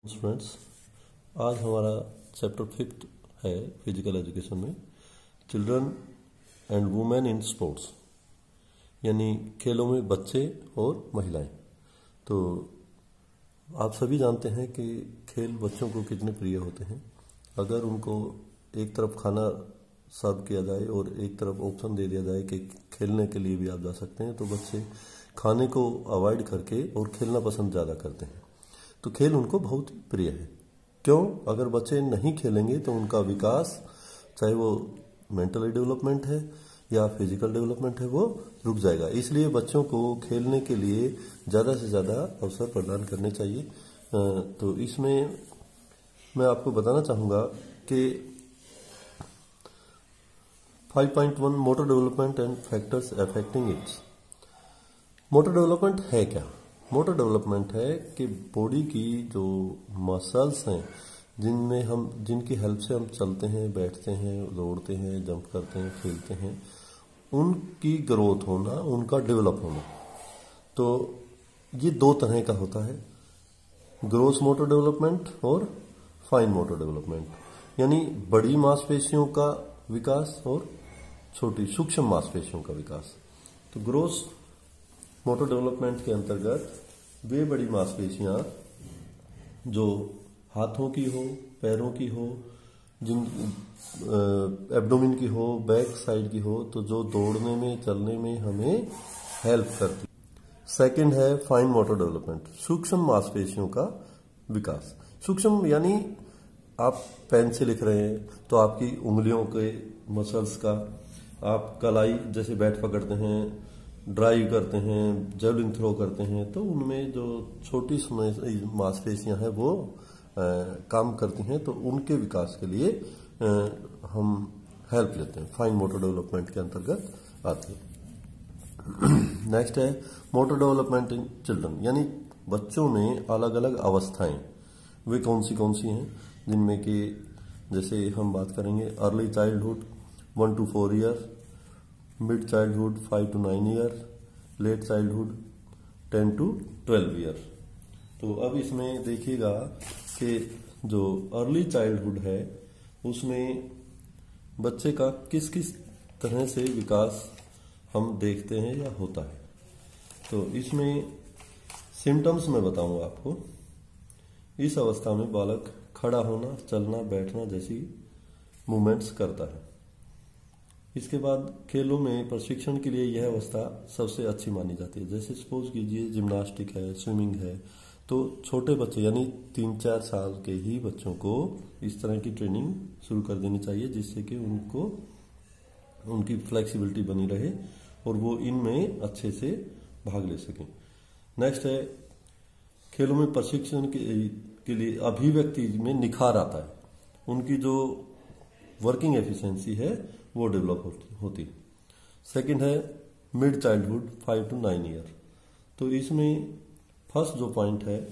Students, आज हमारा chapter 5 है फिजिकल एजुकेशन में children and women in sports, यानी खेलों में बच्चे और महिलाएं। तो आप सभी जानते हैं कि खेल बच्चों को कितने प्रिय होते हैं। अगर उनको एक तरफ खाना सर्व किया जाए और एक तरफ ऑप्शन दे दिया जाए कि खेलने के लिए भी आप जा सकते हैं, तो बच्चे खाने को अवॉइड करके और खेलना पसंद ज़्यादा करते हैं। तो खेल उनको बहुत प्रिय है। क्यों? अगर बच्चे नहीं खेलेंगे तो उनका विकास, चाहे वो मेंटली डेवलपमेंट है या फिजिकल डेवलपमेंट है, वो रुक जाएगा। इसलिए बच्चों को खेलने के लिए ज़्यादा से ज़्यादा अवसर प्रदान करने चाहिए। तो इसमें मैं आपको बताना चाहूँगा कि 5.1 motor development and factors affecting it's. Motor development है क्या? मोटर डेवलपमेंट है कि बॉडी की जो मसल्स हैं, जिनकी हेल्प से हम चलते हैं, बैठते हैं, दौड़ते हैं, जंप करते हैं, खेलते हैं, उनकी ग्रोथ होना, उनका डेवलप होना। तो ये दो तरह का होता है, ग्रोस मोटर डेवलपमेंट और फाइन मोटर डेवलपमेंट, यानी बड़ी मांसपेशियों का विकास और छोटी सूक्ष्म मांसपेशियों का विकास। तो ग्रोस मोटर डेवलपमेंट के अंतर्गत वे बड़ी मांसपेशियां जो हाथों की हो, पैरों की हो, जिन एब्डोमेन की हो, बैक साइड की हो, तो जो दौड़ने में, चलने में हमें हेल्प करती। सेकंड है फाइन मोटर डेवलपमेंट, सूक्ष्म मांसपेशियों का विकास। सूक्ष्म यानी आप पेन से लिख रहे हैं तो आपकी उंगलियों के मसल्स का, आप कलाई जैसे बैट पकड़ते हैं, ड्राइव करते हैं, जेवलिन थ्रो करते हैं, तो उनमें जो छोटी मांसपेशियां हैं वो काम करती हैं, तो उनके विकास के लिए हम हेल्प लेते हैं, फाइन मोटर डेवलपमेंट के अंतर्गत आती है। नेक्स्ट है मोटर डेवलपमेंट इन चिल्ड्रन, यानी बच्चों में अलग अलग अवस्थाएं, वे कौन सी हैं, जिनमें कि जैसे हम बात करेंगे early childhood 1 to 4 year, mid childhood 5 to 9 year, late childhood 10 to 12 year. तो अब इसमें देखिएगा कि जो अर्ली चाइल्डहुड है उसमें बच्चे का किस किस तरह से विकास हम देखते हैं या होता है। तो इसमें सिम्टम्स मैं बताऊंगा आपको। इस अवस्था में बालक खड़ा होना, चलना, बैठना जैसी मूवमेंट्स करता है। इसके बाद खेलों में प्रशिक्षण के लिए यह अवस्था सबसे अच्छी मानी जाती है। जैसे सपोज कीजिए जिम्नास्टिक है, स्विमिंग है, तो छोटे बच्चे यानी 3-4 साल के ही बच्चों को इस तरह की ट्रेनिंग शुरू कर देनी चाहिए, जिससे कि उनकी फ्लेक्सिबिलिटी बनी रहे और वो इनमें अच्छे से भाग ले सकें। नेक्स्ट है खेलों में प्रशिक्षण के लिए अभिव्यक्ति में निखार आता है, उनकी जो वर्किंग एफिशिएंसी है वो डेवलप होती है। सेकंड है मिड चाइल्डहुड 5 to 9 ईयर। तो इसमें फर्स्ट जो पॉइंट है,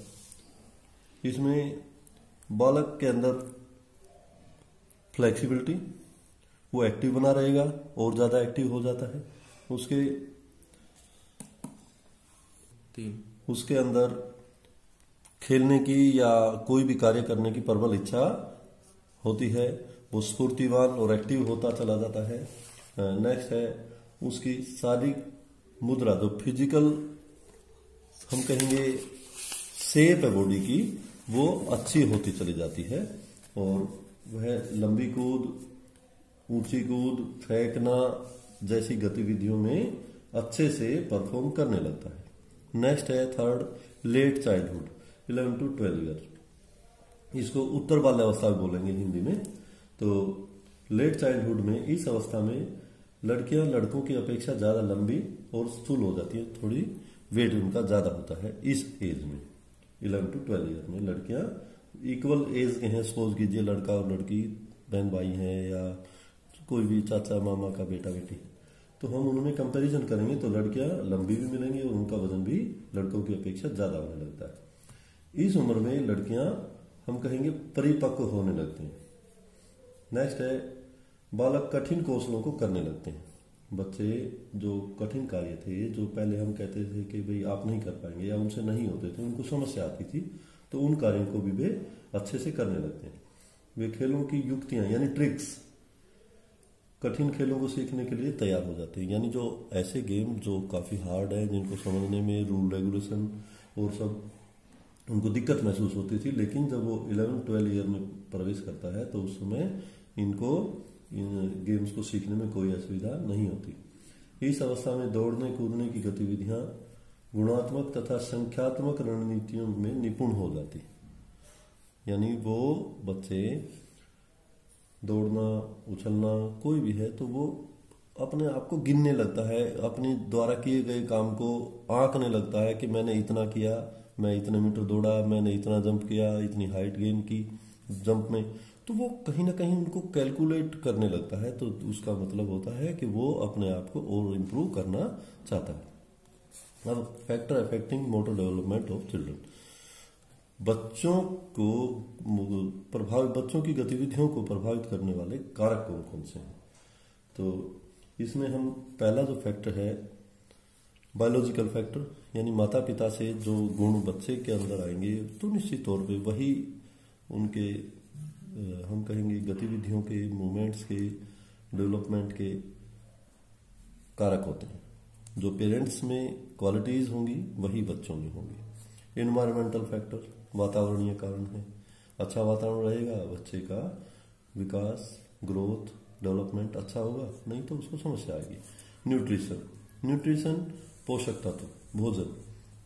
इसमें बालक के अंदर फ्लेक्सिबिलिटी, वो एक्टिव बना रहेगा और ज्यादा एक्टिव हो जाता है। उसके अंदर खेलने की या कोई भी कार्य करने की प्रबल इच्छा होती है, वो स्फूर्तिवान और एक्टिव होता चला जाता है। नेक्स्ट है उसकी शारीरिक मुद्रा, जो फिजिकल हम कहेंगे शेप है बॉडी की, वो अच्छी होती चली जाती है और वह लंबी कूद, ऊंची कूद, फेंकना जैसी गतिविधियों में अच्छे से परफॉर्म करने लगता है। नेक्स्ट है third late childhood 11 to 12 year. इसको उत्तर बाल्यावस्था बोलेंगे हिंदी में। तो लेट चाइल्डहुड में इस अवस्था में लड़कियां लड़कों की अपेक्षा ज्यादा लंबी और स्थूल हो जाती है, थोड़ी वेट उनका ज्यादा होता है। इस एज में 11 to 12 ईयर में लड़कियां इक्वल एज के हैं। सपोज कीजिए लड़का और लड़की बहन भाई हैं या कोई भी चाचा मामा का बेटा बेटी, तो हम उनमें कंपैरिजन करेंगे तो लड़कियां लंबी भी मिलेंगी और उनका वजन भी लड़कों की अपेक्षा ज्यादा होने लगता है। इस उम्र में लड़कियां हम कहेंगे परिपक्व होने लगते हैं। नेक्स्ट है बालक कठिन कौशलों को करने लगते हैं। बच्चे जो कठिन कार्य थे, जो पहले हम कहते थे कि भाई आप नहीं कर पाएंगे या उनसे नहीं होते थे, उनको समस्या आती थी, तो उन कार्यों को भी वे अच्छे से करने लगते हैं। वे खेलों की युक्तियां यानी ट्रिक्स, कठिन खेलों को सीखने के लिए तैयार हो जाते हैं। यानी जो ऐसे गेम जो काफ़ी हार्ड है, जिनको समझने में रूल रेगुलेशन और सब उनको दिक्कत महसूस होती थी, लेकिन जब वो 11-12 ईयर में प्रवेश करता है तो उस समय इनको इन गेम्स को सीखने में कोई असुविधा नहीं होती। इस अवस्था में दौड़ने कूदने की गतिविधियां गुणात्मक तथा संख्यात्मक रणनीतियों में निपुण हो जाती। यानी वो बच्चे दौड़ना उछलना कोई भी है तो वो अपने आप को गिनने लगता है, अपने द्वारा किए गए काम को आंकने लगता है कि मैंने इतना किया, मैं इतने मीटर दौड़ा, मैंने इतना जंप किया, इतनी हाइट गेन की जंप में। तो वो कहीं ना कहीं उनको कैलकुलेट करने लगता है। तो उसका मतलब होता है कि वो अपने आप को और इम्प्रूव करना चाहता है। अब factor affecting motor development of children, बच्चों की गतिविधियों को प्रभावित करने वाले कारक कौन कौन से हैं। तो इसमें हम पहला जो फैक्टर है बायोलॉजिकल फैक्टर, यानी माता पिता से जो गुण बच्चे के अंदर आएंगे तो निश्चित तौर पे वही उनके हम कहेंगे गतिविधियों के, मूवमेंट्स के, डेवलपमेंट के कारक होते हैं। जो पेरेंट्स में क्वालिटीज होंगी वही बच्चों में होंगी। एनवायरमेंटल फैक्टर, वातावरणीय कारण है। अच्छा वातावरण रहेगा, बच्चे का विकास, ग्रोथ, डेवलपमेंट अच्छा होगा, नहीं तो उसको समस्या आएगी। न्यूट्रिशन पोषक तत्व, भोजन,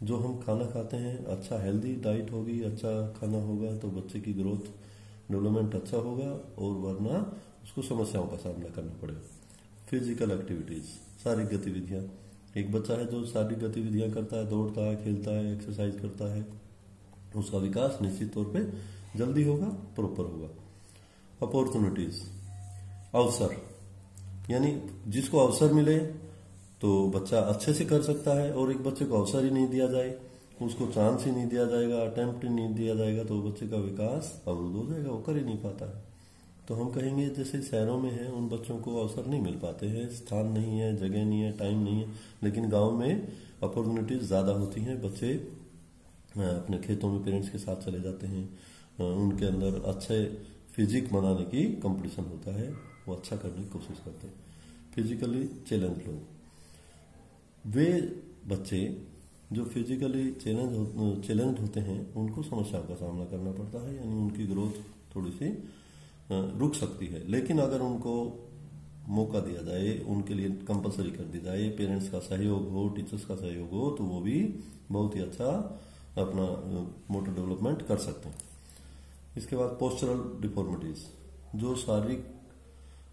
जो हम खाना खाते हैं अच्छा हेल्दी डाइट होगी, अच्छा खाना होगा तो बच्चे की ग्रोथ डेवलपमेंट अच्छा होगा, और वरना उसको समस्याओं का सामना करना पड़ेगा। फिजिकल एक्टिविटीज, शारीरिक गतिविधियां, एक बच्चा है जो शारीरिक गतिविधियां करता है, दौड़ता है, खेलता है, एक्सरसाइज करता है, उसका विकास निश्चित तौर पे जल्दी होगा, प्रॉपर होगा। अपॉर्चुनिटीज, अवसर, यानी जिसको अवसर मिले तो बच्चा अच्छे से कर सकता है, और एक बच्चे को अवसर ही नहीं दिया जाए, उसको चांस ही नहीं दिया जाएगा, अटेम्प्ट ही नहीं दिया जाएगा, तो बच्चे का विकास अवरुद्ध हो जाएगा, वो कर ही नहीं पाता है। तो हम कहेंगे जैसे शहरों में है उन बच्चों को अवसर नहीं मिल पाते हैं, स्थान नहीं है, जगह नहीं है, टाइम नहीं है, लेकिन गांव में अपॉर्चुनिटीज ज्यादा होती हैं। बच्चे अपने खेतों में पेरेंट्स के साथ चले जाते हैं, उनके अंदर अच्छे फिजिक बनाने की कंपटीशन होता है, वो अच्छा करने की कोशिश करते हैं। फिजिकली चैलेंज लोग, वे बच्चे जो फिजिकली चैलेंज होते हैं उनको समस्याओं का सामना करना पड़ता है, यानी उनकी ग्रोथ थोड़ी सी रुक सकती है। लेकिन अगर उनको मौका दिया जाए, उनके लिए कंपलसरी कर दी जाए, पेरेंट्स का सहयोग हो, टीचर्स का सहयोग हो, तो वो भी बहुत ही अच्छा अपना मोटर डेवलपमेंट कर सकते हैं। इसके बाद पोस्चरल डिफॉर्मिटीज, जो शारीरिक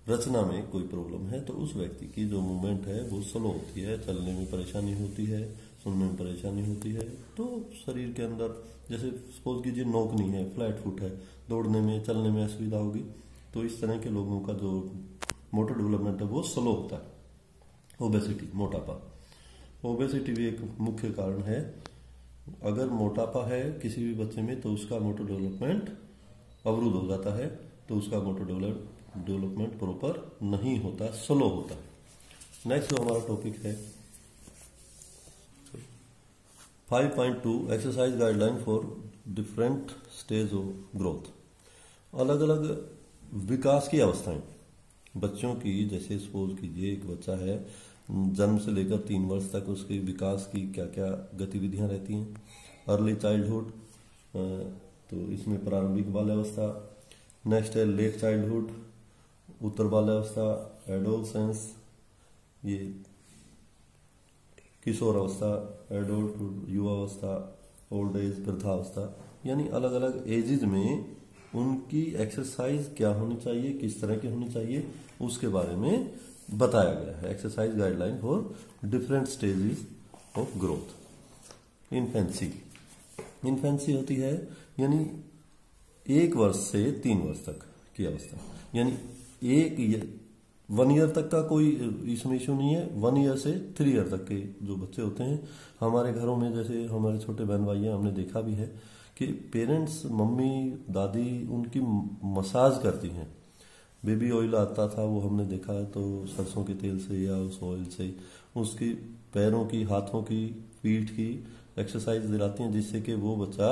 रचना में कोई प्रॉब्लम है तो उस व्यक्ति की जो मूवमेंट है वो स्लो होती है, चलने में परेशानी होती है, सुनने में परेशानी होती है, तो शरीर के अंदर जैसे सपोज कीजिए नोकनी है, फ्लैट फुट है, दौड़ने में चलने में असुविधा होगी, तो इस तरह के लोगों का जो मोटर डेवलपमेंट है वो स्लो होता है। ओबेसिटी, मोटापा, ओबेसिटी भी एक मुख्य कारण है। अगर मोटापा है किसी भी बच्चे में तो उसका मोटर डेवलपमेंट अवरुद्ध हो जाता है, तो उसका मोटर डेवलपमेंट प्रॉपर नहीं होता, स्लो होता है। नेक्स्ट जो हमारा टॉपिक है 5.2 exercise guideline for different stage of growth. अलग अलग विकास की अवस्थाएं बच्चों की, जैसे सपोज कीजिए एक बच्चा है, जन्म से लेकर 3 वर्ष तक उसके विकास की क्या क्या गतिविधियां रहती हैं। अर्ली चाइल्डहुड, तो इसमें प्रारंभिक बाल्यावस्था, नेक्स्ट है लेट चाइल्डहुड, उत्तर बाल्यावस्था, एडोलसेंस, ये किशोर अवस्था, एडल्टहुड, युवावस्था, ओल्ड एज, वृद्धावस्था, यानी अलग अलग एजेज में उनकी एक्सरसाइज क्या होनी चाहिए, किस तरह की होनी चाहिए, उसके बारे में बताया गया है। Exercise guideline for different stages of growth. Infancy होती है यानी 1 वर्ष से 3 वर्ष तक की अवस्था, यानी 1 ईयर तक का कोई इसमें इशू नहीं है। 1 ईयर से 3 ईयर तक के जो बच्चे होते हैं, हमारे घरों में जैसे हमारे छोटे बहन भाई हैं, हमने देखा भी है कि पेरेंट्स, मम्मी दादी उनकी मसाज करती हैं। बेबी ऑयल आता था वो हमने देखा है, तो सरसों के तेल से या उस ऑयल से उसकी पैरों की, हाथों की, पीठ की एक्सरसाइज दिलाती हैं, जिससे कि वो बच्चा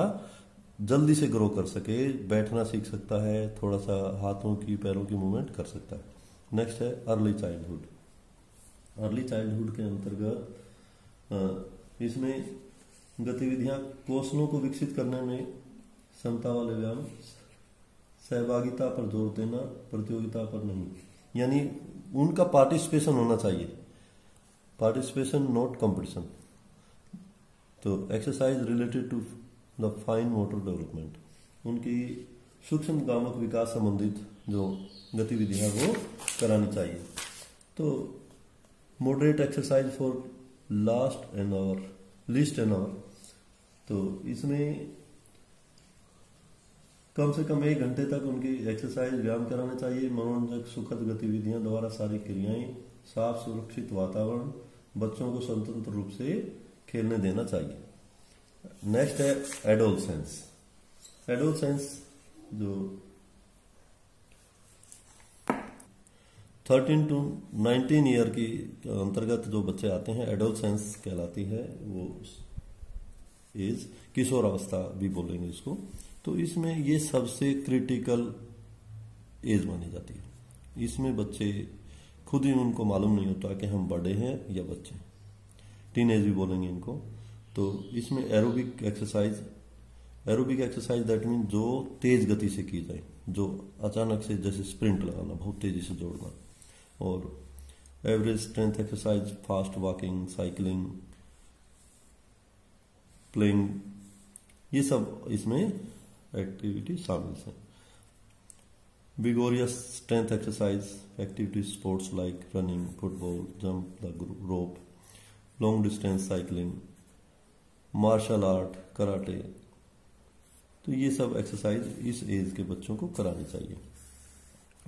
जल्दी से ग्रो कर सके, बैठना सीख सकता है, थोड़ा सा हाथों की पैरों की मूवमेंट कर सकता है। नेक्स्ट है अर्ली चाइल्डहुड। अर्ली चाइल्डहुड के अंतर्गत इसमें गतिविधियां कौशलों को विकसित करने में क्षमता वाले व्यायाम, सहभागिता पर जोर देना, प्रतियोगिता पर नहीं, यानी उनका पार्टिसिपेशन होना चाहिए, पार्टिसिपेशन नॉट कंपटीशन। तो exercise related to the fine motor development, उनकी सूक्ष्म गामक विकास संबंधित जो गतिविधियां वो करानी चाहिए। तो moderate exercise for least an hour, तो इसमें कम से कम 1 घंटे तक उनकी एक्सरसाइज व्यायाम कराना चाहिए। मनोरंजक सुखद गतिविधियां द्वारा सारी क्रियाएं, साफ सुरक्षित वातावरण, बच्चों को स्वतंत्र रूप से खेलने देना चाहिए। नेक्स्ट है एडोलसेंस। एडोलसेंस जो 13 to 19 ईयर की अंतर्गत जो बच्चे आते हैं, एडोलसेंस कहलाती है वो एज, किशोर अवस्था भी बोलेंगे इसको। तो इसमें ये सबसे क्रिटिकल एज मानी जाती है। इसमें बच्चे खुद ही उनको मालूम नहीं होता कि हम बड़े हैं या बच्चे, टीन एज भी बोलेंगे इनको। तो इसमें एरोबिक एक्सरसाइज दैट मीन जो तेज गति से की जाए, जो अचानक से जैसे स्प्रिंट लगाना, बहुत तेजी से दौड़ना, और average strength exercise, fast walking, cycling, playing, ये सब इसमें एक्टिविटी शामिल है। Vigorous strength exercise activity sports like running, football, jump the rope, long distance cycling, martial art, karate. तो ये सब एक्सरसाइज इस एज के बच्चों को करानी चाहिए।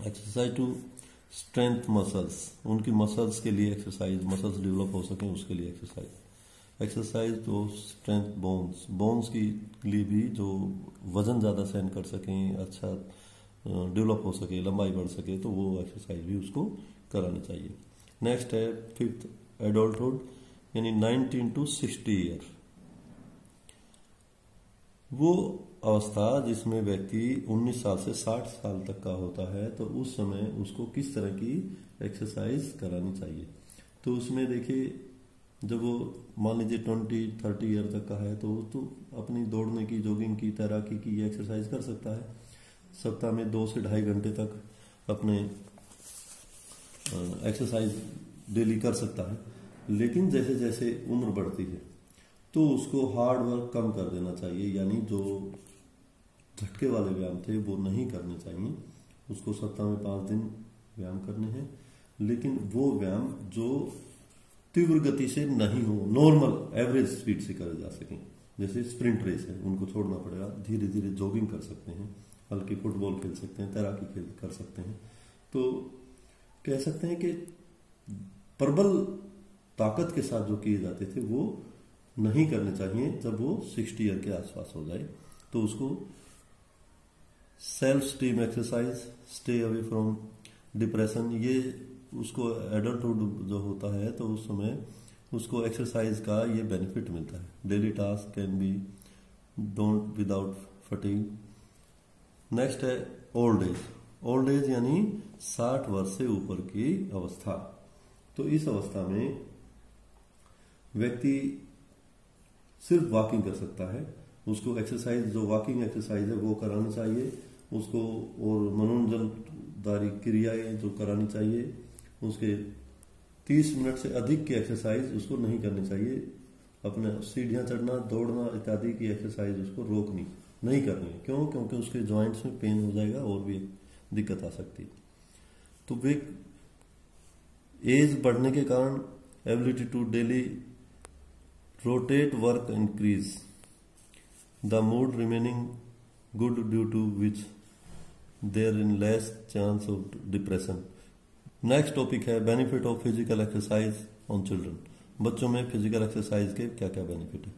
एक्सरसाइज टू स्ट्रेंथ मसल्स, उनकी मसल्स के लिए एक्सरसाइज, मसल्स डेवलप हो सके उसके लिए एक्सरसाइज तो स्ट्रेंथ बोन्स के लिए भी, जो वजन ज़्यादा सहन कर सकें, अच्छा डेवलप हो सके, लंबाई बढ़ सके, तो वो एक्सरसाइज भी उसको करानी चाहिए। नेक्स्ट है 5th एडल्टहुड, यानी 19 to 60 ईयर। वो अवस्था जिसमें व्यक्ति 19 साल से 60 साल तक का होता है, तो उस समय उसको किस तरह की एक्सरसाइज करानी चाहिए। तो उसमें देखिए, जब वो मान लीजिए 20-30 ईयर तक का है, तो वो तो अपनी दौड़ने की, जॉगिंग की, तैराकी की एक्सरसाइज कर सकता है। सप्ताह में 2 से 2.5 घंटे तक अपने एक्सरसाइज डेली कर सकता है। लेकिन जैसे जैसे उम्र बढ़ती है तो उसको हार्ड वर्क कम कर देना चाहिए, यानी जो झटके वाले व्यायाम थे वो नहीं करने चाहिए। उसको सप्ताह में 5 दिन व्यायाम करने हैं, लेकिन वो व्यायाम जो तीव्र गति से नहीं हो, नॉर्मल एवरेज स्पीड से करे जा सकें। जैसे स्प्रिंट रेस है, उनको छोड़ना पड़ेगा, धीरे धीरे जॉगिंग कर सकते हैं, हल्की फुटबॉल खेल सकते हैं, तैराकी खेल कर सकते हैं। तो कह सकते हैं कि प्रबल ताकत के साथ जो किए जाते थे वो नहीं करने चाहिए। जब वो 60 ईयर के आसपास हो जाए तो उसको self esteem exercise, stay away from depression, ये उसको एडल्टहुड जो होता है तो उस समय उसको एक्सरसाइज का ये बेनिफिट मिलता है। Daily task can be don't without fatigue. Next है ओल्ड एज। ओल्ड एज यानी 60 वर्ष से ऊपर की अवस्था। तो इस अवस्था में व्यक्ति सिर्फ वॉकिंग कर सकता है, उसको एक्सरसाइज, जो वॉकिंग एक्सरसाइज है वो करानी चाहिए उसको, और मनोरंजनदारी क्रियाएं जो करानी चाहिए उसके 30 मिनट से अधिक की एक्सरसाइज उसको नहीं करनी चाहिए। अपने सीढ़ियां चढ़ना, दौड़ना इत्यादि की एक्सरसाइज उसको रोकनी नहीं करनी है। क्यों? क्योंकि उसके जॉइंट्स में पेन हो जाएगा और भी दिक्कत आ सकती है। तो वे एज बढ़ने के कारण ability to daily routine work increase, the mood remaining good due to which there in less chance of depression. Next topic है benefit of physical exercise on children. बच्चों में फिजिकल एक्सरसाइज के क्या क्या benefit है?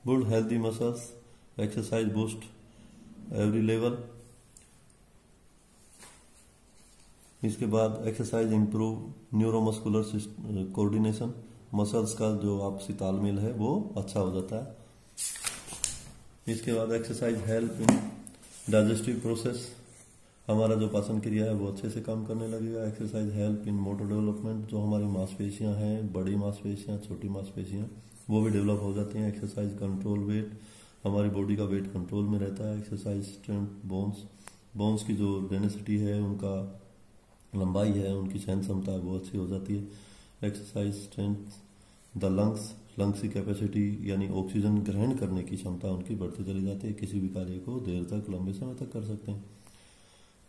Build healthy muscles, exercise boost every level. इसके बाद exercise improve neuromuscular coordination, muscles का जो आपसी तालमेल है वो अच्छा हो जाता है। इसके बाद exercise help in digestive process, हमारा जो पाचन क्रिया है वो अच्छे से काम करने लगेगा। Exercise help in motor development, जो हमारी मांसपेशियां हैं, बड़ी मांसपेशियां, छोटी मांसपेशियां, वो भी डेवलप हो जाती हैं। एक्सरसाइज कंट्रोल वेट, हमारी बॉडी का वेट कंट्रोल में रहता है। एक्सरसाइज स्ट्रेंथ बोन्स, बोन्स की जो डेंसिटी है, उनका लंबाई है, उनकी सहन क्षमता है वो अच्छी हो जाती है। Exercise strength the lungs, lungs की कैपेसिटी यानी ऑक्सीजन ग्रहण करने की क्षमता उनकी बढ़ती चली जाती है, किसी भी कार्य को देर तक लंबे समय तक कर सकते हैं।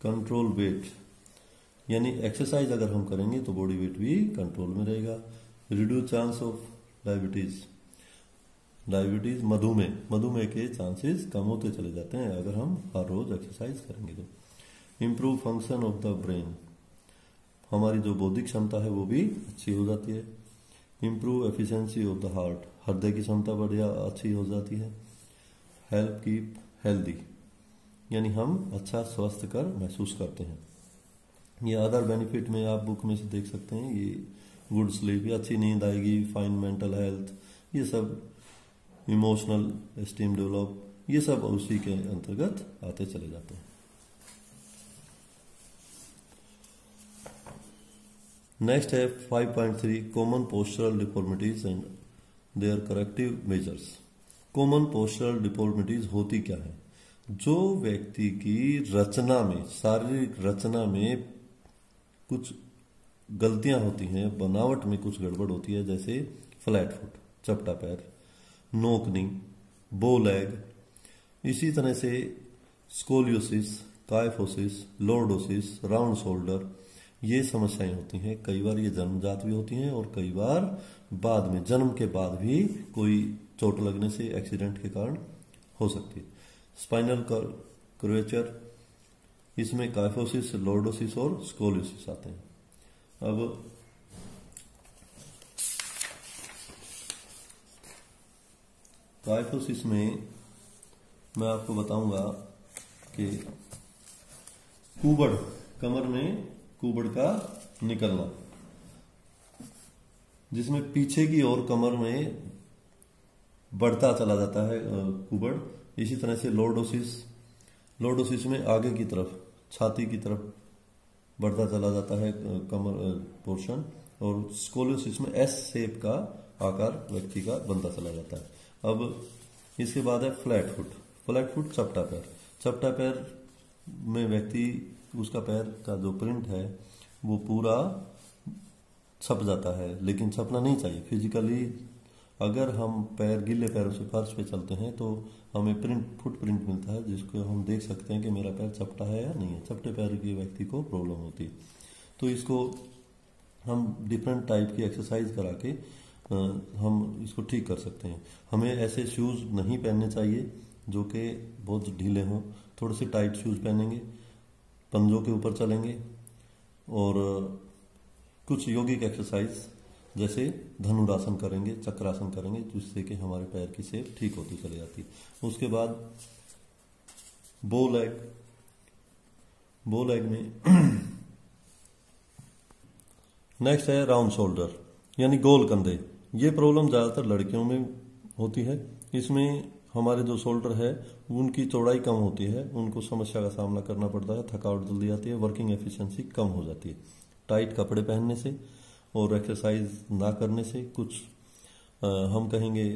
कंट्रोल वेट यानी एक्सरसाइज अगर हम करेंगे तो बॉडी वेट भी कंट्रोल में रहेगा। Reduce chance of diabetes, diabetes मधुमेह, मधुमेह के चांसेस कम होते चले जाते हैं अगर हम हर रोज एक्सरसाइज करेंगे तो। Improve function of the brain, हमारी जो बौद्धिक क्षमता है वो भी अच्छी हो जाती है। Improve efficiency of the heart, हृदय की क्षमता बढ़िया अच्छी हो जाती है। हेल्प कीप हेल्दी, यानी हम अच्छा स्वस्थ कर महसूस करते हैं। ये अदर बेनिफिट में आप बुक में से देख सकते हैं, ये गुड स्लीप, ये अच्छी नींद आएगी, फाइन मेंटल हेल्थ, ये सब इमोशनल एस्टीम डेवलप, ये सब उसी के अंतर्गत आते चले जाते हैं। नेक्स्ट है 5.3 common postural deformities and their corrective measures. Common postural deformities होती क्या है? जो व्यक्ति की रचना में, शारीरिक रचना में कुछ गलतियां होती हैं, बनावट में कुछ गड़बड़ होती है, जैसे फ्लैट फुट, चपटा पैर, नोकनी, बो लेग, इसी तरह से scoliosis, kyphosis, lordosis, round shoulder, ये समस्याएं होती हैं। कई बार ये जन्मजात भी होती हैं और कई बार बाद में, जन्म के बाद भी कोई चोट लगने से, एक्सीडेंट के कारण हो सकती है। स्पाइनल कर्वेचर, इसमें काइफोसिस, लॉर्डोसिस और स्कोलियोसिस आते हैं। अब काइफोसिस में मैं आपको बताऊंगा कि कुबड़, कमर में कुबड़ का निकलना, जिसमें पीछे की ओर कमर में बढ़ता चला जाता है कुबड़। इसी तरह से लॉर्डोसिस, लॉर्डोसिस में आगे की तरफ, छाती की तरफ बढ़ता चला जाता है कमर पोर्शन, और स्कोलियोसिस में एस शेप का आकार व्यक्ति का बनता चला जाता है। अब इसके बाद है फ्लैट फुट। फ्लैट फुट चपटा पैर, चपटा पैर में व्यक्ति, उसका पैर का जो प्रिंट है वो पूरा छप जाता है, लेकिन छपना नहीं चाहिए। फिजिकली अगर हम पैर, गीले पैरों से फर्श पे चलते हैं तो हमें प्रिंट, फुट प्रिंट मिलता है, जिसको हम देख सकते हैं कि मेरा पैर चपटा है या नहीं है। चपटे पैर के व्यक्ति को प्रॉब्लम होती है, तो इसको हम डिफरेंट टाइप की एक्सरसाइज करा के हम इसको ठीक कर सकते हैं। हमें ऐसे शूज नहीं पहनने चाहिए जो कि बहुत ढीले हों, थोड़े से टाइट शूज पहनेंगे, पंजों के ऊपर चलेंगे, और कुछ योगिक एक्सरसाइज जैसे धनुरासन करेंगे, चक्रासन करेंगे, जिससे कि हमारे पैर की शेप ठीक होती चली जाती है। उसके बाद बो लेग, बो लेग में नेक्स्ट है राउंड शोल्डर यानी गोल कंधे। ये प्रॉब्लम ज्यादातर लड़कियों में होती है। इसमें हमारे जो शोल्डर है उनकी चौड़ाई कम होती है, उनको समस्या का सामना करना पड़ता है, थकावट जल्दी आती है, वर्किंग एफिशिएंसी कम हो जाती है। टाइट कपड़े पहनने से और एक्सरसाइज ना करने से, कुछ हम कहेंगे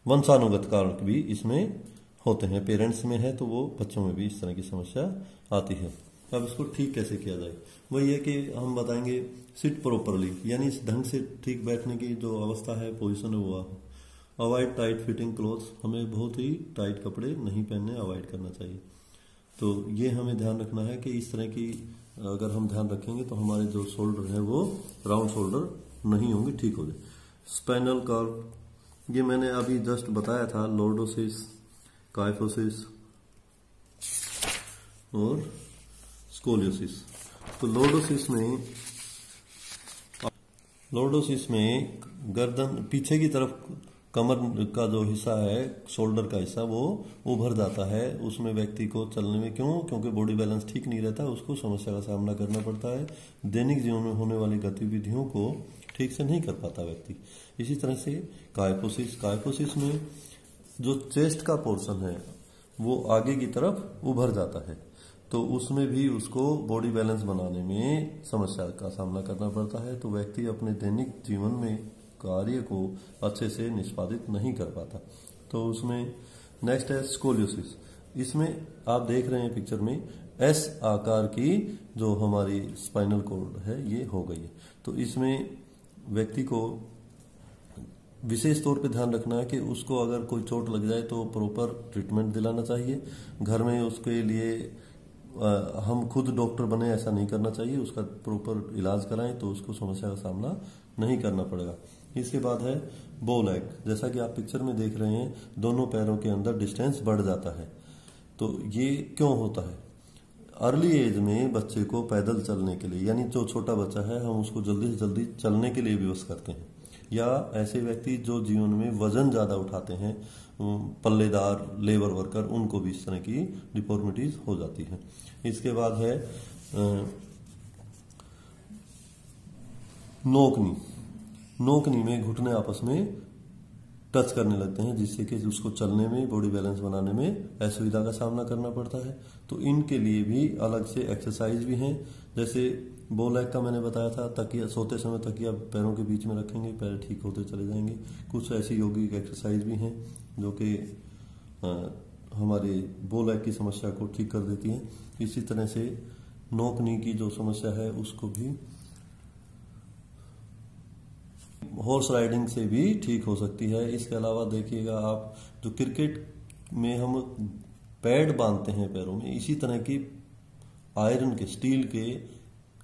वंशानुगत कारण भी इसमें होते हैं। पेरेंट्स में है तो वो बच्चों में भी इस तरह की समस्या आती है। अब इसको ठीक कैसे किया जाए, वही है कि हम बताएंगे सिट प्रॉपरली, यानी इस ढंग से ठीक बैठने की जो अवस्था है, पोजीशन है वो। अवॉइड टाइट फिटिंग क्लोथ्स, हमें बहुत ही टाइट कपड़े नहीं पहनने, अवॉइड करना चाहिए। तो ये हमें ध्यान रखना है कि इस तरह की अगर हम ध्यान रखेंगे तो हमारे जो शोल्डर है वो राउंड शोल्डर नहीं होंगे, ठीक हो जाए। स्पाइनल कर्व, ये मैंने अभी जस्ट बताया था, लॉर्डोसिस, काइफोसिस और स्कोलियोसिस। तो लॉर्डोसिस में गर्दन, पीछे की तरफ कमर का जो हिस्सा है, शोल्डर का हिस्सा, वो उभर जाता है। उसमें व्यक्ति को चलने में, क्योंकि बॉडी बैलेंस ठीक नहीं रहता, उसको समस्या का सामना करना पड़ता है। दैनिक जीवन में होने वाली गतिविधियों को ठीक से नहीं कर पाता व्यक्ति। इसी तरह से काइफोसिस में जो चेस्ट का पोर्शन है वो आगे की तरफ उभर जाता है, तो उसमें भी उसको बॉडी बैलेंस बनाने में समस्या का सामना करना पड़ता है। तो व्यक्ति अपने दैनिक जीवन में कार्य को अच्छे से निष्पादित नहीं कर पाता। तो उसमें नेक्स्ट है स्कोलियोसिस। इसमें आप देख रहे हैं पिक्चर में एस आकार की जो हमारी स्पाइनल कॉर्ड है ये हो गई है। तो इसमें व्यक्ति को विशेष तौर पे ध्यान रखना है कि उसको अगर कोई चोट लग जाए तो प्रॉपर ट्रीटमेंट दिलाना चाहिए। घर में उसके लिए हम खुद डॉक्टर बने ऐसा नहीं करना चाहिए, उसका प्रॉपर इलाज कराएं तो उसको समस्या का सामना नहीं करना पड़ेगा। इसके बाद है बो लेग। जैसा कि आप पिक्चर में देख रहे हैं दोनों पैरों के अंदर डिस्टेंस बढ़ जाता है। तो ये क्यों होता है? अर्ली एज में बच्चे को पैदल चलने के लिए, यानी जो छोटा बच्चा है हम उसको जल्दी से जल्दी चलने के लिए विवश करते हैं, या ऐसे व्यक्ति जो जीवन में वजन ज्यादा उठाते हैं, पल्लेदार लेबर वर्कर, उनको भी इस तरह की डिफॉर्मिटीज हो जाती है। इसके बाद है नोकनी। नोकनी में घुटने आपस में टच करने लगते हैं, जिससे कि उसको चलने में, बॉडी बैलेंस बनाने में असुविधा का सामना करना पड़ता है। तो इनके लिए भी अलग से एक्सरसाइज भी हैं। जैसे बो लेग का मैंने बताया था, तकिया सोते समय तकिया पैरों के बीच में रखेंगे, पैर ठीक होते चले जाएंगे। कुछ ऐसी योगिक एक्सरसाइज भी हैं जो कि हमारे बो लेग की समस्या को ठीक कर देती हैं। इसी तरह से नोक नी की जो समस्या है उसको भी हॉर्स राइडिंग से भी ठीक हो सकती है। इसके अलावा देखिएगा आप, जो क्रिकेट में हम पैड बांधते हैं पैरों में, इसी तरह की आयरन के, स्टील के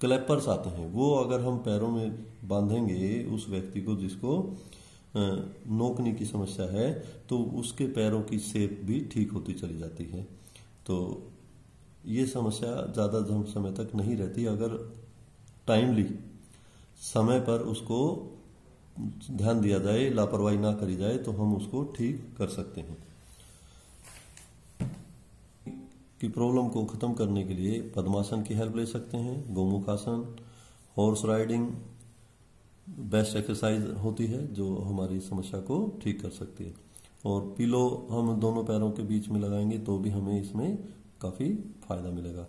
क्लैपर्स आते हैं, वो अगर हम पैरों में बांधेंगे उस व्यक्ति को जिसको नोकनी की समस्या है, तो उसके पैरों की शेप भी ठीक होती चली जाती है। तो ये समस्या ज्यादा समय तक नहीं रहती, अगर टाइमली समय पर उसको ध्यान दिया जाए, लापरवाही ना करी जाए, तो हम उसको ठीक कर सकते हैं। की प्रॉब्लम को खत्म करने के लिए पद्मासन की हेल्प ले सकते हैं। Gomukhasana, horse riding best exercise होती है जो हमारी समस्या को ठीक कर सकती है। और पिलो हम दोनों पैरों के बीच में लगाएंगे तो भी हमें इसमें काफी फायदा मिलेगा।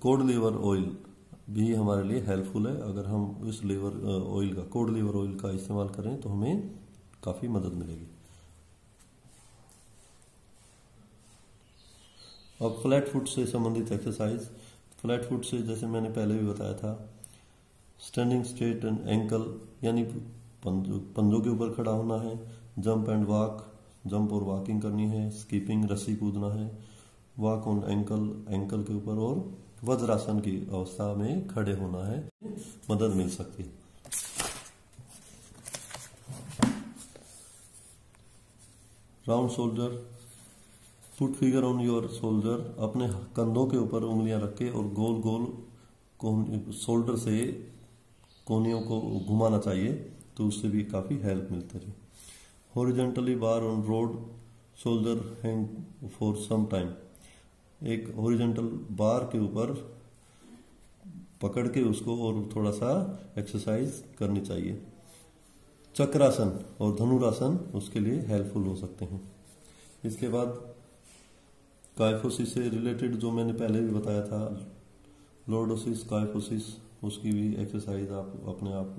कोड लीवर ऑयल भी हमारे लिए हेल्पफुल है। अगर हम इस लीवर ऑयल का, कोड लीवर ऑयल का इस्तेमाल करें तो हमें काफी मदद मिलेगी। अब फ्लैट फुट से संबंधित एक्सरसाइज। फ्लैट फुट से जैसे मैंने पहले भी बताया था, स्टैंडिंग स्ट्रेट एंड एंकल, यानी पंजों के ऊपर खड़ा होना है। जंप एंड वॉक, जंप और वॉकिंग करनी है। स्कीपिंग, रस्सी कूदना है। वॉक ऑन एंकल, एंकल के ऊपर। और वज्रासन की अवस्था में खड़े होना है, मदद मिल सकती है। Round shoulder, put figure on your shoulder, अपने कंधों के ऊपर उंगलियां रख के और गोल गोल शोल्डर से कोहनियों को घुमाना चाहिए, तो उससे भी काफी हेल्प मिलती है। Horizontally bar on road, shoulder hang for some time, एक हॉरिजॉन्टल बार के ऊपर पकड़ के उसको और थोड़ा सा एक्सरसाइज करनी चाहिए। चक्रासन और धनुरासन उसके लिए हेल्पफुल हो सकते हैं। इसके बाद काइफोसिस से रिलेटेड जो मैंने पहले भी बताया था, लॉर्डोसिस, काइफोसिस, उसकी भी एक्सरसाइज आप अपने आप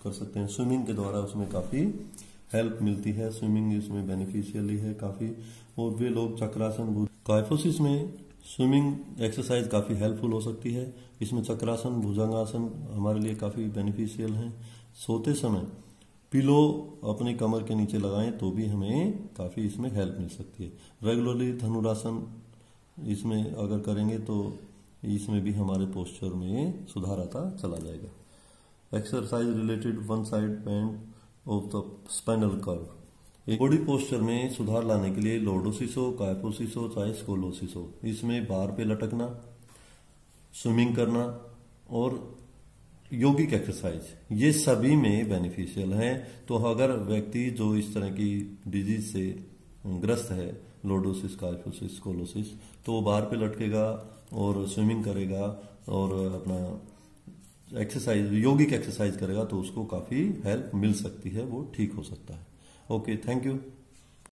कर सकते हैं। स्विमिंग के द्वारा उसमें काफी हेल्प मिलती है। स्विमिंग इसमें बेनिफिशियल है काफी। और वे लोग चक्रासन, काइफोसिस में स्विमिंग एक्सरसाइज काफी हेल्पफुल हो सकती है। इसमें चक्रासन, भुजंगासन हमारे लिए काफी बेनिफिशियल है। सोते समय पिलो अपनी कमर के नीचे लगाएं तो भी हमें काफी इसमें हेल्प मिल सकती है। रेगुलरली धनुरासन इसमें अगर करेंगे तो इसमें भी हमारे पोस्चर में सुधार आता चला जाएगा। Exercise related one side bend of the spinal curve. Body posture में सुधार लाने के लिए लॉर्डोसिस हो, काइफोसिस हो, चाहे स्कोलोसिस हो, इसमें बार पे लटकना, स्विमिंग करना और योगिक एक्सरसाइज, ये सभी में बेनिफिशियल है। तो अगर व्यक्ति जो इस तरह की डिजीज से ग्रस्त है, लॉर्डोसिस, काइफोसिस, स्कोलोसिस, तो वो बार पे लटकेगा और स्विमिंग करेगा और अपना एक्सरसाइज, योगिक एक्सरसाइज करेगा तो उसको काफी हेल्प मिल सकती है, वो ठीक हो सकता है। Okay, thank you.